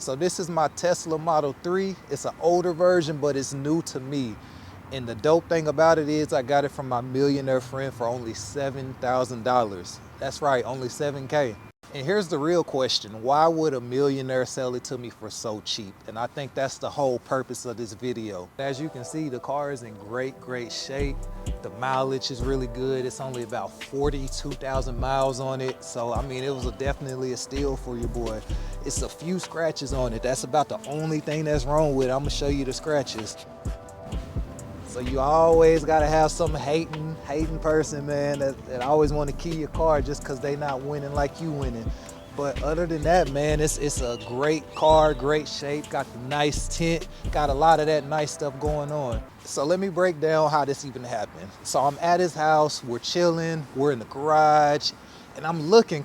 So this is my Tesla Model 3. It's an older version, but it's new to me. And the dope thing about it is I got it from my millionaire friend for only $7,000. That's right, only 7K. And here's the real question. Why would a millionaire sell it to me for so cheap? And I think that's the whole purpose of this video. As you can see, the car is in great shape. The mileage is really good. It's only about 42,000 miles on it. So, I mean, it was definitely a steal for your boy. It's a few scratches on it. That's about the only thing that's wrong with it. I'm gonna show you the scratches. So you always gotta have some hating person, man, that always want to kill your car just because they not winning like you winning. But other than that, man, it's a great car, great shape, got the nice tint, got a lot of that nice stuff going on. So let me break down how this even happened. So I'm at his house, we're chilling, we're in the garage, and I'm looking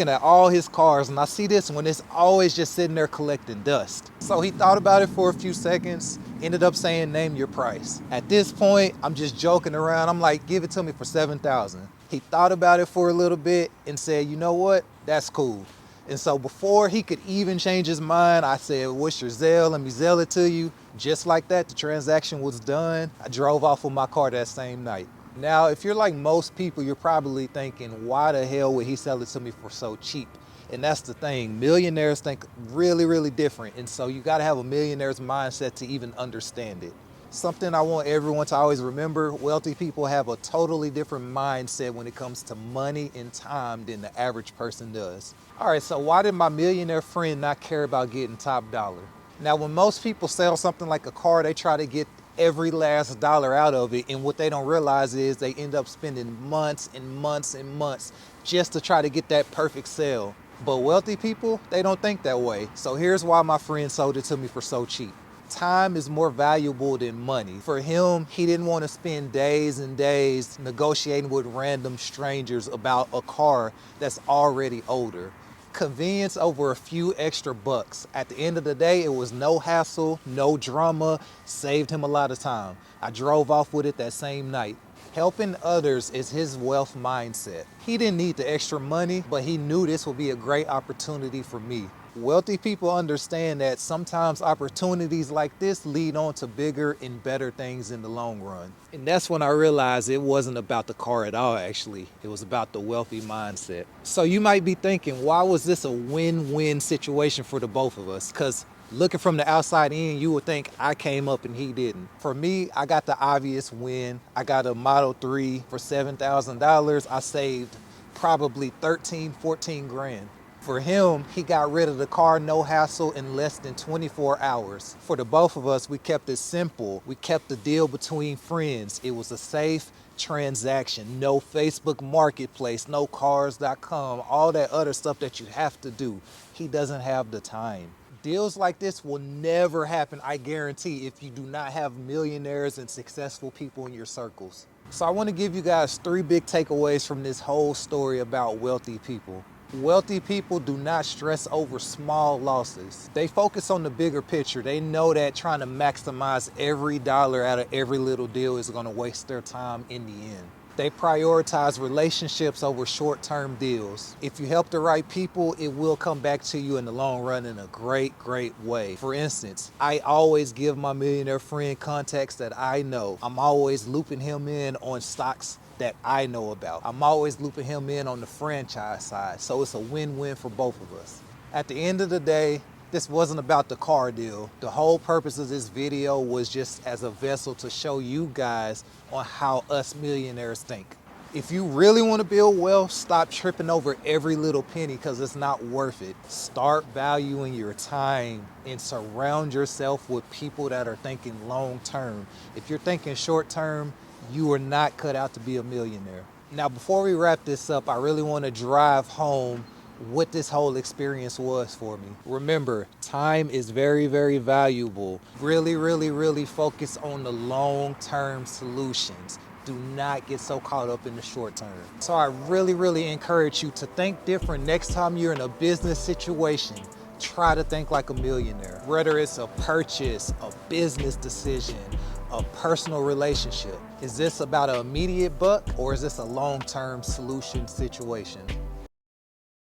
at all his cars, and I see this one, it's always just sitting there collecting dust. So he thought about it for a few seconds, ended up saying, name your price. At this point, I'm just joking around. I'm like, give it to me for 7,000. He thought about it for a little bit and said, you know what, that's cool. And so before he could even change his mind, I said, what's your Zelle? Let me Zelle it to you. Just like that, the transaction was done. I drove off with my car that same night. Now, if you're like most people, you're probably thinking, why the hell would he sell it to me for so cheap? And that's the thing, millionaires think really different. And so you gotta have a millionaire's mindset to even understand it. Something I want everyone to always remember, wealthy people have a totally different mindset when it comes to money and time than the average person does. All right, so why did my millionaire friend not care about getting top dollar? Now, when most people sell something like a car, they try to get every last dollar out of it, and what they don't realize is they end up spending months and months just to try to get that perfect sale. But wealthy people, they don't think that way. So here's why my friend sold it to me for so cheap. Time is more valuable than money. For him, he didn't want to spend days and days negotiating with random strangers about a car that's already older. Convenience over a few extra bucks. At the end of the day, it was no hassle, no drama, saved him a lot of time. I drove off with it that same night. Helping others is his wealth mindset. He didn't need the extra money, but he knew this would be a great opportunity for me. Wealthy people understand that sometimes opportunities like this lead on to bigger and better things in the long run. And that's when I realized it wasn't about the car at all, actually. It was about the wealthy mindset. So you might be thinking, why was this a win-win situation for the both of us? Because looking from the outside in, you would think I came up and he didn't. For me, I got the obvious win. I got a Model 3 for $7,000. I saved probably 13, 14 grand. For him, he got rid of the car, no hassle, in less than 24 hours. For the both of us, we kept it simple. We kept the deal between friends. It was a safe transaction. No Facebook Marketplace, no cars.com, all that other stuff that you have to do. He doesn't have the time. Deals like this will never happen, I guarantee, if you do not have millionaires and successful people in your circles. So I want to give you guys 3 big takeaways from this whole story about wealthy people. Wealthy people do not stress over small losses. They focus on the bigger picture. They know that trying to maximize every dollar out of every little deal is going to waste their time in the end. They prioritize relationships over short-term deals. If you help the right people, it will come back to you in the long run in a great way. For instance, I always give my millionaire friend contacts that I know. I'm always looping him in on stocks that I know about. I'm always looping him in on the franchise side, so it's a win-win for both of us. At the end of the day, this wasn't about the car deal. The whole purpose of this video was just as a vessel to show you guys on how us millionaires think. If you really want to build wealth, stop tripping over every little penny because it's not worth it. Start valuing your time and surround yourself with people that are thinking long term. If you're thinking short term, you are not cut out to be a millionaire. Now, before we wrap this up, I really want to drive home what this whole experience was for me. Remember, time is very valuable. Really focus on the long-term solutions. Do not get so caught up in the short term. So I really encourage you to think different next time you're in a business situation. Try to think like a millionaire. Whether it's a purchase, a business decision, a personal relationship. Is this about an immediate buck or is this a long-term solution situation?